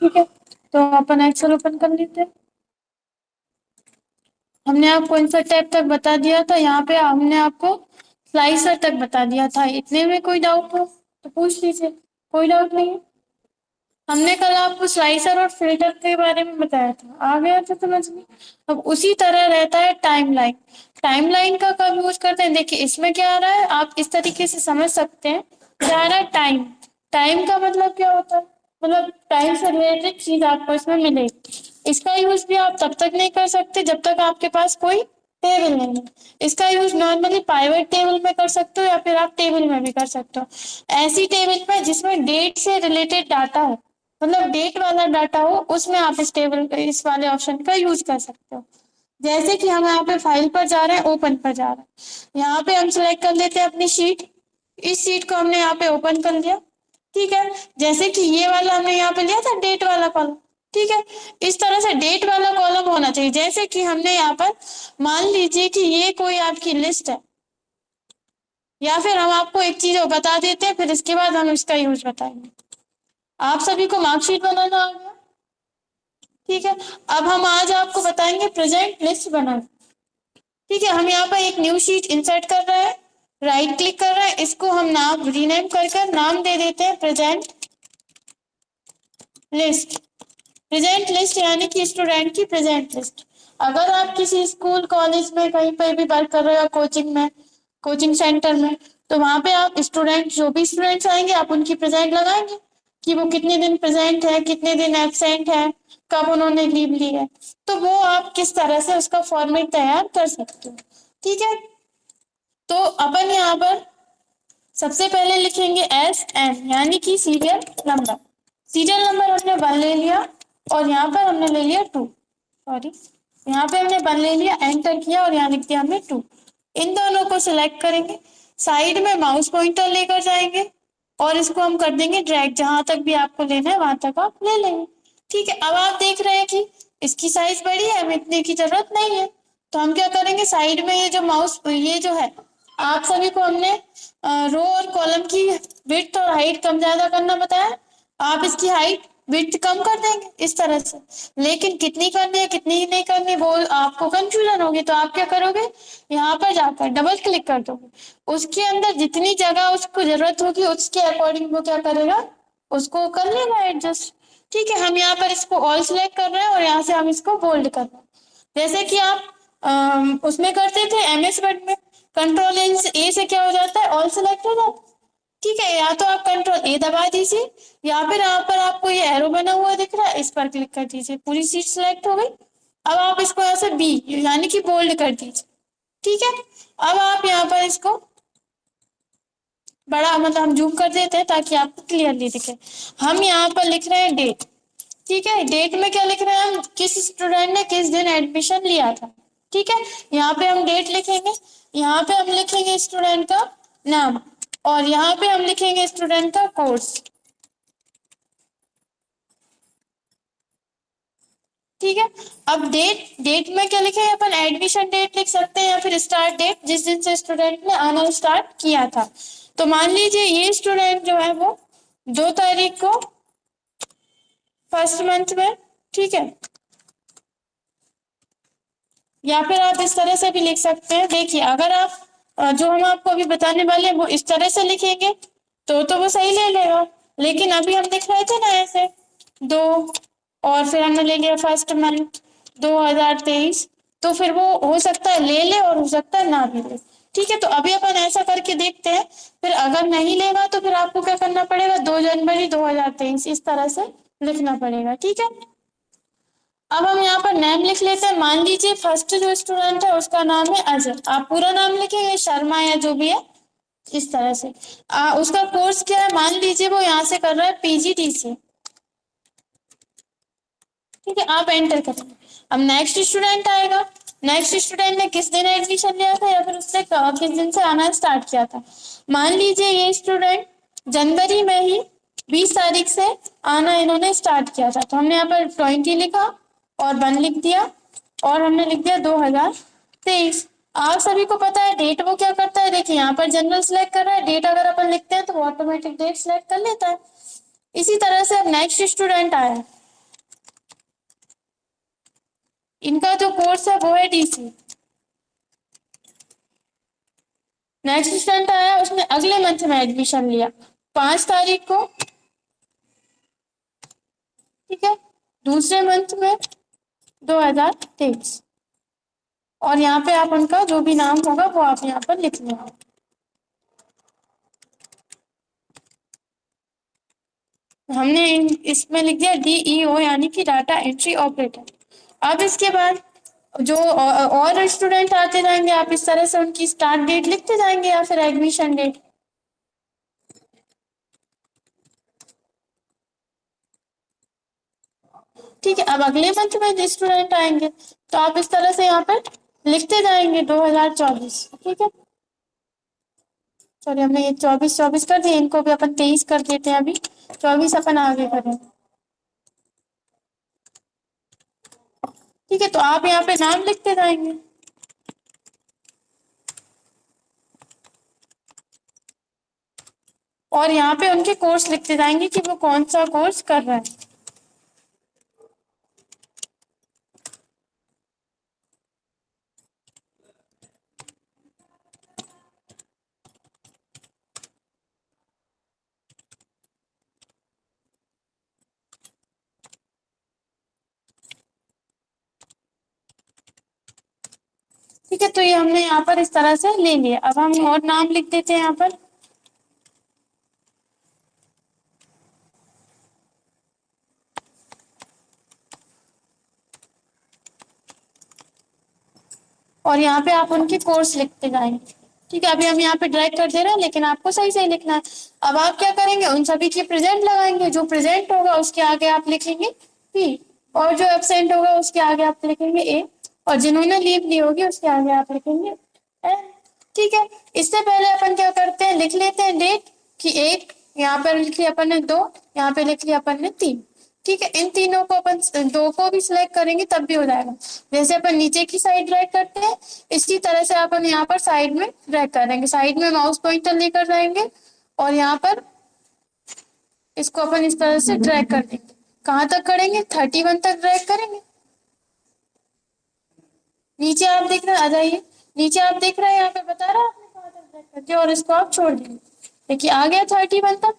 ठीक है, तो अपन एक्सेल ओपन कर लेते हैं। हमने आपको इंसर्ट टैब तक बता दिया था, यहाँ पे हमने आपको स्लाइसर तक बता दिया था। इतने में कोई डाउट हो तो पूछ लीजिए, कोई डाउट नहीं है। हमने कल आपको स्लाइसर और फिल्टर के बारे में बताया था, आ गया था समझ में। अब उसी तरह रहता है टाइमलाइन। टाइमलाइन का कब यूज करते हैं, देखिए इसमें क्या आ रहा है, आप इस तरीके से समझ सकते हैं। क्या आ रहा है, टाइम। टाइम का मतलब क्या होता है, मतलब टाइम से रिलेटेड चीज आपको इसमें मिलेगी। इसका यूज भी आप तब तक नहीं कर सकते जब तक आपके पास कोई टेबल नहीं है। इसका यूज नॉर्मली पाइवट टेबल में कर सकते हो या फिर आप टेबल में भी कर सकते हो। ऐसी टेबल में जिसमें डेट से रिलेटेड डाटा हो, मतलब डेट वाला डाटा हो, उसमें आप इस टेबल इस वाले ऑप्शन का यूज कर सकते हो। जैसे कि हम यहाँ पे फाइल पर जा रहे हैं, ओपन पर जा रहे हैं, यहाँ पे हम सिलेक्ट कर लेते हैं अपनी शीट। इस शीट को हमने यहाँ पे ओपन कर लिया। ठीक है, जैसे कि ये वाला हमने यहाँ पे लिया था डेट वाला कॉलम। ठीक है, इस तरह से डेट वाला कॉलम होना चाहिए। जैसे कि हमने यहाँ पर मान लीजिए कि ये कोई आपकी लिस्ट है, या फिर हम आपको एक चीज बता देते हैं, फिर इसके बाद हम इसका यूज बताएंगे। आप सभी को मार्कशीट बनाना आ गया। ठीक है, अब हम आज आपको बताएंगे प्रेजेंट लिस्ट बनाना। ठीक है, हम यहाँ पर एक न्यू शीट इंसर्ट कर रहे हैं, राइट क्लिक कर रहे हैं, इसको हम नाम रीनेम कर नाम दे देते हैं प्रेजेंट लिस्ट। प्रेजेंट लिस्ट यानी कि स्टूडेंट की प्रेजेंट लिस्ट। अगर आप किसी स्कूल कॉलेज में कहीं पर भी वर्क कर रहे हो, कोचिंग में, कोचिंग सेंटर में, तो वहां पे आप स्टूडेंट, जो भी स्टूडेंट्स आएंगे आप उनकी प्रेजेंट लगाएंगे कि वो कितने दिन प्रेजेंट है, कितने दिन एब्सेंट है, कब उन्होंने लीव ली है। तो वो आप किस तरह से उसका फॉर्मेट तैयार कर सकते हो। ठीक है, तो अपन यहाँ पर सबसे पहले लिखेंगे एस एन यानी कि सीरियल नंबर। सीरियल नंबर हमने 1 ले लिया, और यहाँ पर हमने ले लिया 2, सॉरी, यहाँ पे हमने 1 ले लिया, एंटर किया और यहाँ लिख दिया हमने 2। इन दोनों को सिलेक्ट करेंगे, साइड में माउस पॉइंटर लेकर जाएंगे और इसको हम कर देंगे ड्रैग, जहां तक भी आपको लेना है वहां तक आप ले लेंगे। ठीक है, अब आप देख रहे हैं कि इसकी साइज बड़ी है, हमें इतने की जरूरत नहीं है। तो हम क्या करेंगे, साइड में ये जो माउस, ये जो है, आप सभी को हमने रो और कॉलम की विड्थ और हाइट कम ज्यादा करना बताया। आप इसकी हाइट विड्थ कम कर देंगे इस तरह से, लेकिन कितनी करनी है कितनी नहीं करनी वो आपको कंफ्यूजन होगी। तो आप क्या करोगे, यहाँ पर जाकर डबल क्लिक कर दोगे, उसके अंदर जितनी जगह उसको जरूरत होगी उसके अकॉर्डिंग वो क्या करेगा, उसको कर लेगा एडजस्ट। ठीक है, हम यहाँ पर इसको ऑल सिलेक्ट कर रहे हैं और यहाँ से हम इसको बोल्ड कर रहे हैं। जैसे कि आप उसमें करते थे एमएस वर्ड में, कंट्रोल ए से क्या हो जाता है, ऑल सिलेक्ट हो जाता है। ठीक है, या तो आप कंट्रोल ए दबा दीजिए, या फिर यहाँ पर आपको ये एरो बना हुआ दिख रहा है, इस पर क्लिक कर दीजिए, पूरी सीट सिलेक्ट हो गई। अब आप इसको यहाँ से बी यानी कि बोल्ड कर दीजिए। ठीक है, अब आप यहाँ पर इसको बड़ा, मतलब हम जूम कर देते हैं ताकि आपको क्लियरली दिखे। हम यहाँ पर लिख रहे हैं डेट। ठीक है, डेट में क्या लिख रहे हैं हम, किस स्टूडेंट ने किस दिन एडमिशन लिया था। ठीक है, यहाँ पे हम डेट लिखेंगे, यहाँ पे हम लिखेंगे स्टूडेंट का नाम, और यहाँ पे हम लिखेंगे स्टूडेंट का कोर्स। ठीक है, अब डेट में क्या लिखेंगे अपन, एडमिशन डेट लिख सकते हैं या फिर स्टार्ट डेट, जिस दिन से स्टूडेंट ने आना स्टार्ट किया था। तो मान लीजिए ये स्टूडेंट जो है वो 2 तारीख को फर्स्ट मंथ में। ठीक है, या फिर आप इस तरह से भी लिख सकते हैं। देखिए अगर आप जो हम आपको अभी बताने वाले हैं वो इस तरह से लिखेंगे तो वो सही ले लेगा, लेकिन अभी हम लिख रहे थे ना ऐसे 2, और फिर हमने ले लिया फर्स्ट मंथ 2023, तो फिर वो हो सकता है ले ले और हो सकता है ना भी ले। ठीक है, तो अभी अपन ऐसा करके देखते हैं, फिर अगर नहीं लेगा तो फिर आपको क्या करना पड़ेगा, 2 जनवरी 2023 इस तरह से लिखना पड़ेगा। ठीक है, अब हम यहाँ पर नेम लिख लेते हैं। मान लीजिए फर्स्ट जो स्टूडेंट है उसका नाम है अजय, आप पूरा नाम लिखेंगे, शर्मा या जो भी है इस तरह से। उसका कोर्स क्या है, मान लीजिए वो यहाँ से कर रहा है पीजीडीसी। ठीक है, आप एंटर करेंगे। अब नेक्स्ट स्टूडेंट आएगा, नेक्स्ट स्टूडेंट ने किस दिन एडमिशन लिया था या फिर उसने किस दिन से आना स्टार्ट किया था। मान लीजिए ये स्टूडेंट जनवरी में ही 20 तारीख से आना इन्होंने स्टार्ट किया था, तो हमने यहाँ पर 20 लिखा और 1 लिख दिया, और हमने लिख दिया 2023। आप सभी को पता है डेट वो क्या करता है, देखिए यहाँ पर जनरल सिलेक्ट कर रहा है, डेट अगर अपन लिखते हैं तो वो ऑटोमेटिक डेट सिलेक्ट कर लेता है। इसी तरह से अब नेक्स्ट स्टूडेंट आया, इनका जो कोर्स है वो है डीसी। नेक्स्ट स्टूडेंट आया, उसने अगले मंथ में एडमिशन लिया 5 तारीख को, ठीक है, दूसरे मंथ में 2023। और यहाँ पे आप उनका जो भी नाम होगा वो आप यहाँ पर लिख लेना। हमने इसमें लिख दिया DEO यानी कि डाटा एंट्री ऑपरेटर। अब इसके बाद जो और स्टूडेंट आते जाएंगे, आप इस तरह से उनकी स्टार्ट डेट लिखते जाएंगे या फिर एडमिशन डेट। ठीक है, अब अगले मंथ में जो स्टूडेंट आएंगे तो आप इस तरह से यहाँ पर लिखते जाएंगे 2024। ठीक है, चलिए हमने ये 24 कर दिए, इनको भी अपन 23 कर देते हैं, अभी 24 अपन आगे करें। ठीक है, तो आप यहाँ पे नाम लिखते जाएंगे और यहाँ पे उनके कोर्स लिखते जाएंगे कि वो कौन सा कोर्स कर रहा है। ठीक है, तो ये हमने यहाँ पर इस तरह से ले लिया। अब हम और नाम लिख देते हैं यहाँ पर। और यहाँ पे आप उनके कोर्स लिखते जाएंगे। ठीक है, अभी हम यहाँ पे ड्रैग कर दे रहे हैं, लेकिन आपको सही सही लिखना है। अब आप क्या करेंगे, उन सभी की प्रेजेंट लगाएंगे, जो प्रेजेंट होगा उसके आगे आप लिखेंगे P, और जो एब्सेंट होगा उसके आगे आप लिखेंगे A, और जिन्होंने लीव ली होगी उसके आगे आप लिखेंगे N। ठीक है, इससे पहले अपन क्या करते हैं, लिख लेते हैं डेट कि 1, यहाँ पर लिख लिया अपन ने 2, यहाँ पे लिख लिया अपन ने 3। ठीक है, इन तीनों को अपन 2 को भी सिलेक्ट करेंगे तब भी हो जाएगा। जैसे अपन नीचे की साइड ड्रैग करते हैं, इसी तरह से अपन यहाँ पर साइड में ड्रैग करेंगे। साइड में माउस पॉइंटर लेकर जाएंगे और यहाँ पर इसको अपन इस तरह से ड्रैग कर देंगे। कहाँ तक करेंगे, 31 तक ड्रैग करेंगे। नीचे आप देख रहे हैं, आ जाइए, नीचे आप देख रहे हैं, यहाँ पे बता रहा है आपने कहाँ तक ड्रैग करके, और इसको आप छोड़ देंगे। देखिए आ गया 31 तक।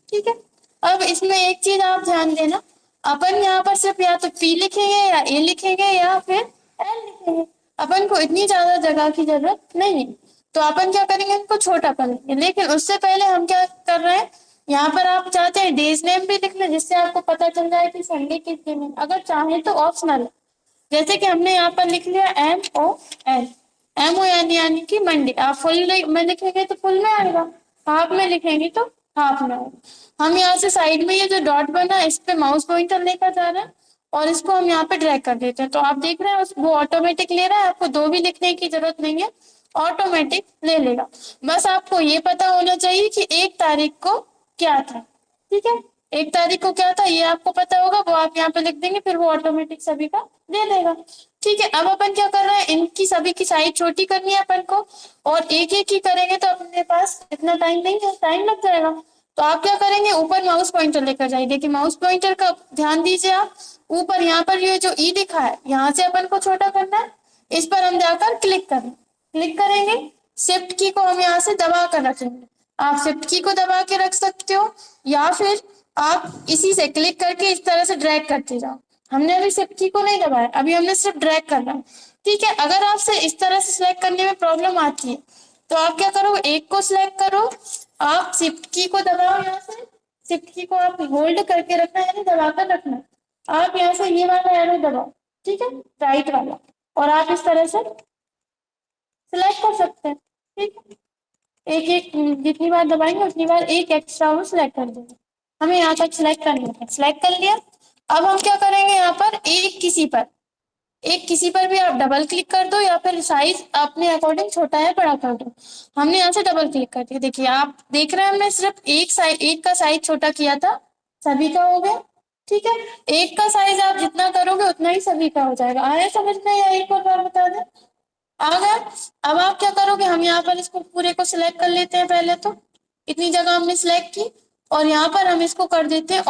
ठीक है, अब इसमें एक चीज आप ध्यान देना, अपन यहाँ पर सिर्फ या तो P लिखेंगे या A लिखेंगे या फिर L लिखेंगे। अपन को इतनी ज्यादा जगह की जरूरत नहीं है, तो अपन क्या करेंगे, इनको छोटा कर लेंगे। लेकिन उससे पहले हम क्या कर रहे हैं, यहाँ पर आप चाहते हैं डेज नेम भी लिख लें, जिससे आपको पता चल जाए कि संडे किस दिन है। अगर चाहें तो ऑप्शनल है, जैसे कि हमने यहाँ पर लिख लिया MOL। MO यानी कि मंडे। आप फुल में लिखेंगे तो फुल में आएगा, हाफ में लिखेंगे तो हाफ में आएगा। हम यहाँ से साइड में ये जो डॉट बना है इस पे माउस पॉइंटर लेकर जा रहे हैं और इसको हम यहाँ पे ड्रैग कर देते हैं। तो आप देख रहे हैं वो ऑटोमेटिक ले रहा है, आपको 2 भी लिखने की जरूरत नहीं है, ऑटोमेटिक ले लेगा। बस आपको ये पता होना चाहिए कि 1 तारीख को क्या था। ठीक है, 1 तारीख को क्या था ये आपको पता होगा, वो आप यहाँ पे लिख देंगे, फिर वो ऑटोमेटिक सभी का दे देगा। ठीक है, अब अपन क्या कर रहे हैं, इनकी सभी की साइज छोटी करनी है अपन को, और एक एक ही करेंगे तो अपने पास इतना टाइम नहीं है, टाइम लग जाएगा। तो आप क्या करेंगे, ऊपर माउस पॉइंटर लेकर जाइए। देखिए माउस पॉइंटर का ध्यान दीजिए आप, ऊपर यहाँ पर ये जो ई लिखा है यहाँ से अपन को छोटा करना है, इस पर हम जाकर क्लिक करेंगे। शिफ्ट की को हम यहाँ से दबा कर रखेंगे। आप शिफ्ट की को दबा के रख सकते हो या फिर आप इसी से क्लिक करके इस तरह से ड्रैग करते जाओ। हमने अभी शिफ्ट की को नहीं दबाया, अभी हमने सिर्फ ड्रैग करना है। ठीक है, अगर आपसे इस तरह से सिलेक्ट करने में प्रॉब्लम आती है तो आप क्या करो, एक को सिलेक्ट करो, आप शिफ्ट की को दबाओ, यहाँ से शिफ्ट की को आप होल्ड करके रखना है, यानी दबा कर रखना है। आप यहाँ से ये वाला एरो दबाओ, ठीक है, राइट वाला, और आप इस तरह से सिलेक्ट कर सकते हैं। ठीक है, एक एक जितनी बार दबाएंगे उतनी बार एक एक्स्ट्रा वो सिलेक्ट कर देंगे। हमें यहाँ तक सिलेक्ट करना है, सिलेक्ट कर लिया। अब हम क्या करेंगे, यहाँ पर एक किसी पर भी आप डबल क्लिक कर दो या फिर साइज अपने अकॉर्डिंग छोटा है बड़ा कर दो। हमने यहाँ से डबल क्लिक कर दिया। देखिए आप देख रहे हैं, हमने सिर्फ एक का साइज छोटा किया था, सभी का हो गया। ठीक है, एक का साइज आप जितना करोगे उतना ही सभी का हो जाएगा। आया समझ में, या एक और बार बता दें, आ गया। अब आप क्या करोगे, हम यहाँ पर इसको पूरे को सिलेक्ट कर लेते हैं। पहले तो इतनी जगह हमने सिलेक्ट की और यहाँ पर हम इसको कर देते हैं